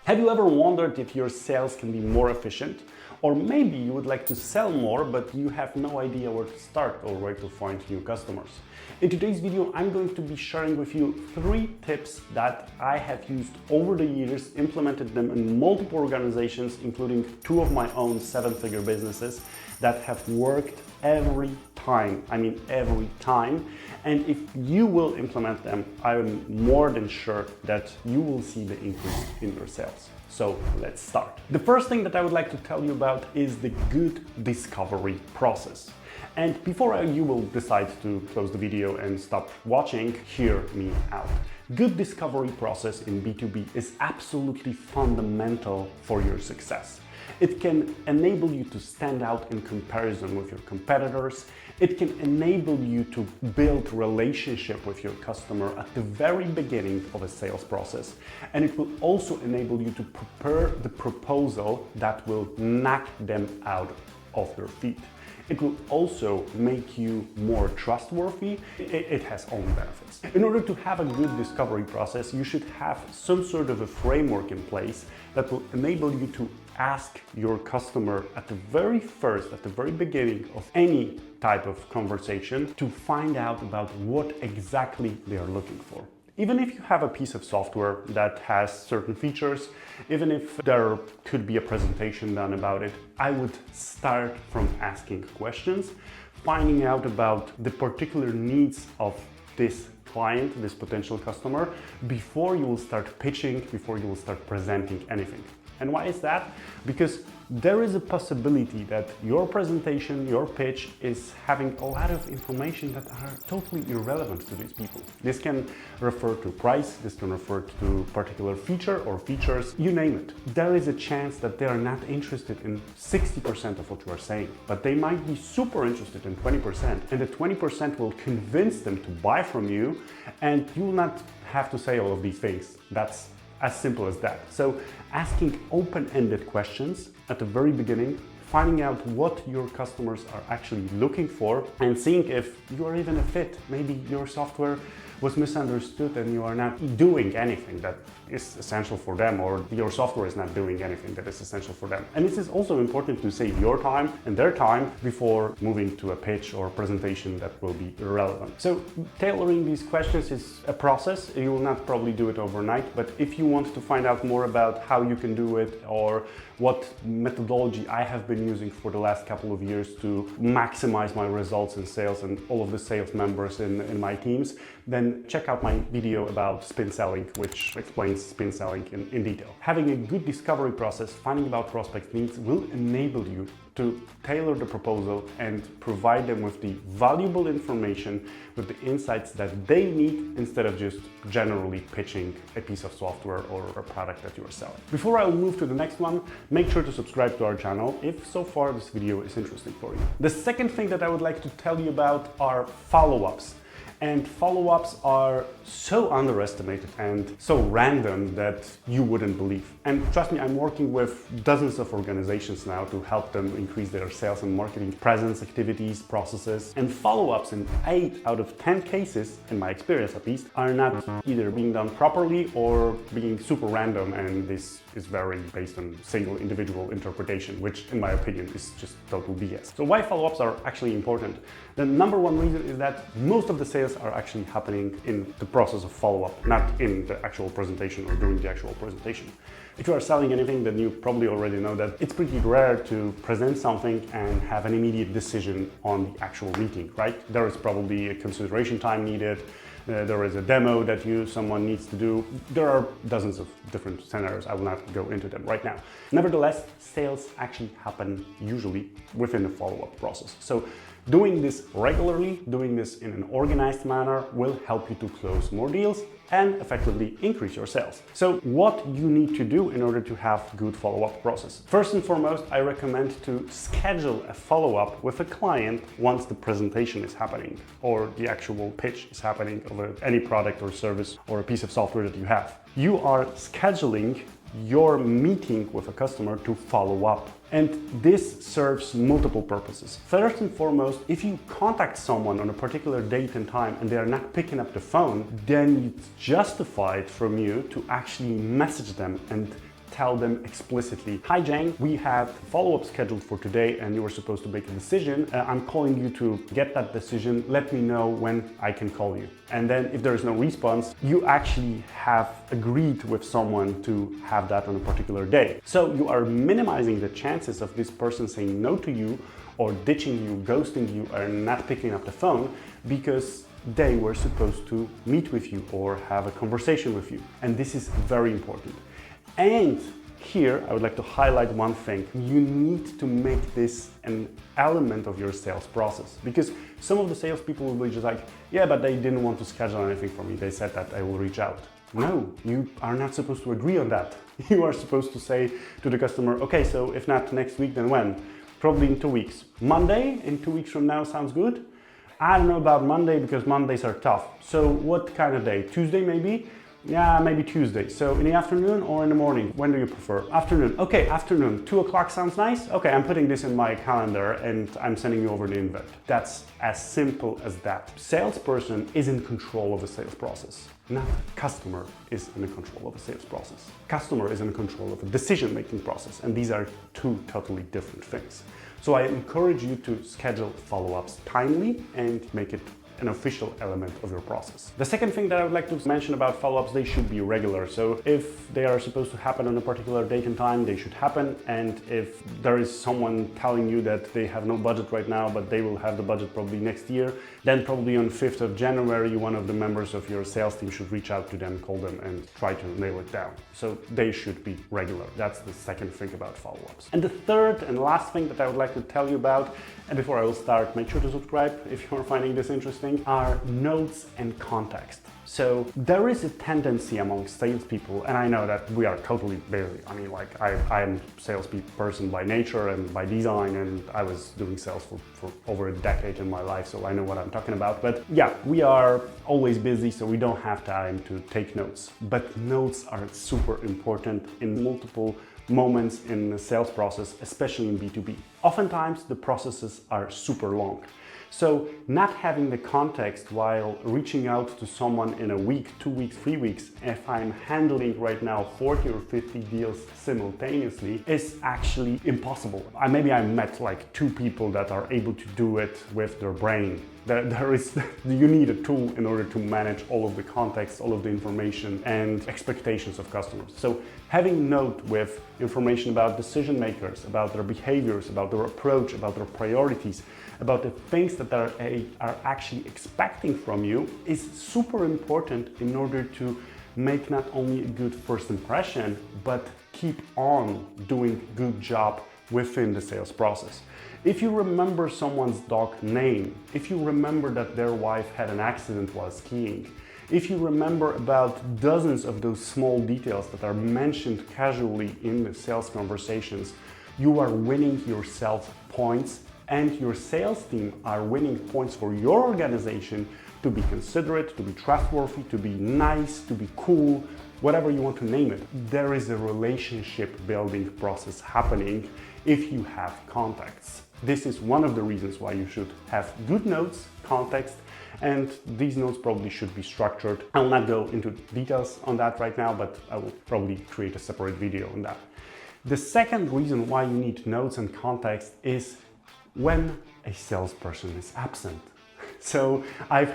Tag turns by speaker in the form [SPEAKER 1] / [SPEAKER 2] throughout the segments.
[SPEAKER 1] Have you ever wondered if your sales can be more efficient? Or maybe you would like to sell more, but you have no idea where to start or where to find new customers. In today's video, I'm going to be sharing with you 3 tips that I have used over the years, implemented them in multiple organizations, including 2 of my own 7-figure businesses that have worked every time. I mean, every time. And if you will implement them, I'm more than sure that you will see the increase in your sales. So let's start. The first thing that I would like to tell you about is the good discovery process. And before you will decide to close the video and stop watching, hear me out. Good discovery process in B2B is absolutely fundamental for your success. It can enable you to stand out in comparison with your competitors. It can enable you to build relationship with your customer at the very beginning of a sales process. And it will also enable you to prepare the proposal that will knock them out of their feet. It will also make you more trustworthy. It has own benefits. In order to have a good discovery process, you should have some sort of a framework in place that will enable you to ask your customer at the very beginning of any type of conversation to find out about what exactly they are looking for. Even if you have a piece of software that has certain features, even if there could be a presentation done about it, I would start from asking questions, finding out about the particular needs of this client, this potential customer, before you will start pitching, before you will start presenting anything. And why is that? Because there is a possibility that your presentation, your pitch is having a lot of information that are totally irrelevant to these people. This can refer to price, this can refer to particular feature or features, you name it. There is a chance that they are not interested in 60% of what you are saying, but they might be super interested in 20%, and the 20% will convince them to buy from you, and you will not have to say all of these things. That's as simple as that. So asking open-ended questions at the very beginning, finding out what your customers are actually looking for, and seeing if you are even a fit. Maybe your software was misunderstood and you are not doing anything that is essential for them, or your software is not doing anything that is essential for them. And it is also important to save your time and their time before moving to a pitch or presentation that will be irrelevant. So tailoring these questions is a process. You will not probably do it overnight, but if you want to find out more about how you can do it or what methodology I have been using for the last couple of years to maximize my results in sales and all of the sales members in my teams, then check out my video about spin selling, which explains spin selling in detail. Having a good discovery process, finding about prospects' needs will enable you to tailor the proposal and provide them with the valuable information, with the insights that they need, instead of just generally pitching a piece of software or a product that you are selling. Before I move to the next one, make sure to subscribe to our channel if so far this video is interesting for you. The second thing that I would like to tell you about are follow-ups. And follow-ups are so underestimated and so random that you wouldn't believe. And trust me, I'm working with dozens of organizations now to help them increase their sales and marketing presence, activities, processes. And follow-ups in 8 out of 10 cases, in my experience at least, are not either being done properly or being super random, and this is very based on single individual interpretation, which in my opinion is just total BS. So why follow-ups are actually important? The number one reason is that most of the sales are actually happening in the process of follow-up, not in the actual presentation or during the actual presentation. If you are selling anything, then you probably already know that it's pretty rare to present something and have an immediate decision on the actual meeting, right? There is probably a consideration time needed. There is a demo that someone needs to do. There are dozens of different scenarios. I will not go into them right now. Nevertheless, sales actually happen usually within the follow-up process. So doing this regularly, doing this in an organized manner will help you to close more deals and effectively increase your sales. So what you need to do in order to have good follow-up process? First and foremost, I recommend to schedule a follow-up with a client once the presentation is happening or the actual pitch is happening of any product or service or a piece of software that you have. You are scheduling your meeting with a customer to follow up. And this serves multiple purposes. First and foremost, if you contact someone on a particular date and time and they are not picking up the phone, then it's justified from you to actually message them and tell them explicitly, "Hi Jane, we have follow-up scheduled for today and you were supposed to make a decision. I'm calling you to get that decision. Let me know when I can call you." And then if there is no response, you actually have agreed with someone to have that on a particular day. So you are minimizing the chances of this person saying no to you or ditching you, ghosting you, or not picking up the phone because they were supposed to meet with you or have a conversation with you. And this is very important. And here, I would like to highlight one thing. You need to make this an element of your sales process, because some of the salespeople will be just like, "Yeah, but they didn't want to schedule anything for me. They said that I will reach out." No, you are not supposed to agree on that. You are supposed to say to the customer, "Okay, so if not next week, then when?" "Probably in 2 weeks. Monday, in 2 weeks from now, sounds good." "I don't know about Monday because Mondays are tough. So what kind of day? Tuesday maybe?" "Yeah, maybe Tuesday. So in the afternoon or in the morning? When do you prefer?" "Afternoon." "Okay, afternoon. 2 o'clock sounds nice. Okay, I'm putting this in my calendar and I'm sending you over the invite." That's as simple as that. Salesperson is in control of the sales process. Not customer is in control of the sales process. Customer is in control of the decision-making process, and these are two totally different things. So I encourage you to schedule follow-ups timely and make it an official element of your process. The second thing that I would like to mention about follow-ups, they should be regular. So if they are supposed to happen on a particular date and time, they should happen. And if there is someone telling you that they have no budget right now, but they will have the budget probably next year, then probably on 5th of January, one of the members of your sales team should reach out to them, call them, and try to nail it down. So they should be regular. That's the second thing about follow-ups. And the third and last thing that I would like to tell you about, and before I will start, make sure to subscribe if you're finding this interesting, are notes and context. So there is a tendency among salespeople, and I know that we are totally barely, I mean, like I am a salesperson by nature and by design, and I was doing sales for over a decade in my life, so I know what I'm talking about. But yeah, we are always busy, so we don't have time to take notes. But notes are super important in multiple moments in the sales process, especially in B2B. Oftentimes, the processes are super long. So not having the context while reaching out to someone in a week, 2 weeks, 3 weeks, if I'm handling right now 40 or 50 deals simultaneously, is actually impossible. Maybe I met like 2 people that are able to do it with their brain. You need a tool in order to manage all of the context, all of the information and expectations of customers. So having note with information about decision makers, about their behaviors, about their approach, about their priorities, about the things that they are actually expecting from you is super important in order to make not only a good first impression, but keep on doing a good job within the sales process. If you remember someone's dog name, if you remember that their wife had an accident while skiing, if you remember about dozens of those small details that are mentioned casually in the sales conversations, you are winning yourself points, and your sales team are winning points for your organization to be considerate, to be trustworthy, to be nice, to be cool, whatever you want to name it. There is a relationship building process happening if you have contacts. This is one of the reasons why you should have good notes, context, and these notes probably should be structured. I will not go into details on that right now, but I will probably create a separate video on that. The second reason why you need notes and context is when a salesperson is absent. So I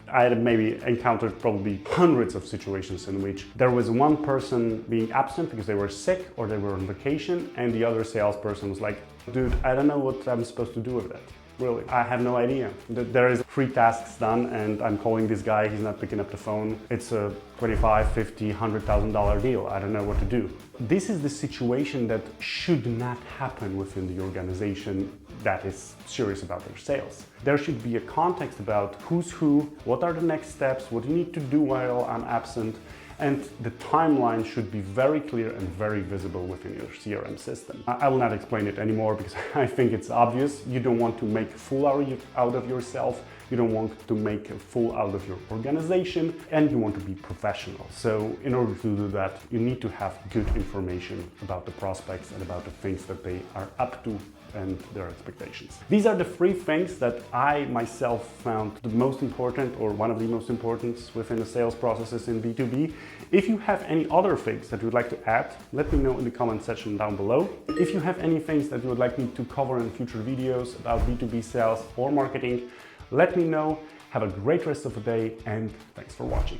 [SPEAKER 1] had maybe encountered probably hundreds of situations in which there was one person being absent because they were sick or they were on vacation, and the other salesperson was like, "Dude, I don't know what I'm supposed to do with that. Really, I have no idea. There is 3 tasks done and I'm calling this guy, he's not picking up the phone. It's a $25, $50, $100,000 deal. I don't know what to do." This is the situation that should not happen within the organization that is serious about their sales. There should be a context about who's who, what are the next steps, what you need to do while I'm absent, and the timeline should be very clear and very visible within your CRM system. I will not explain it anymore because I think it's obvious. You don't want to make a fool out of yourself. you don't want to make a fool out of your organization, and you want to be professional. So in order to do that, you need to have good information about the prospects and about the things that they are up to and their expectations. These are the 3 things that I myself found the most important, or one of the most important within the sales processes in B2B. If you have any other things that you'd like to add, let me know in the comment section down below. If you have any things that you would like me to cover in future videos about B2B sales or marketing, let me know. Have a great rest of the day, and thanks for watching.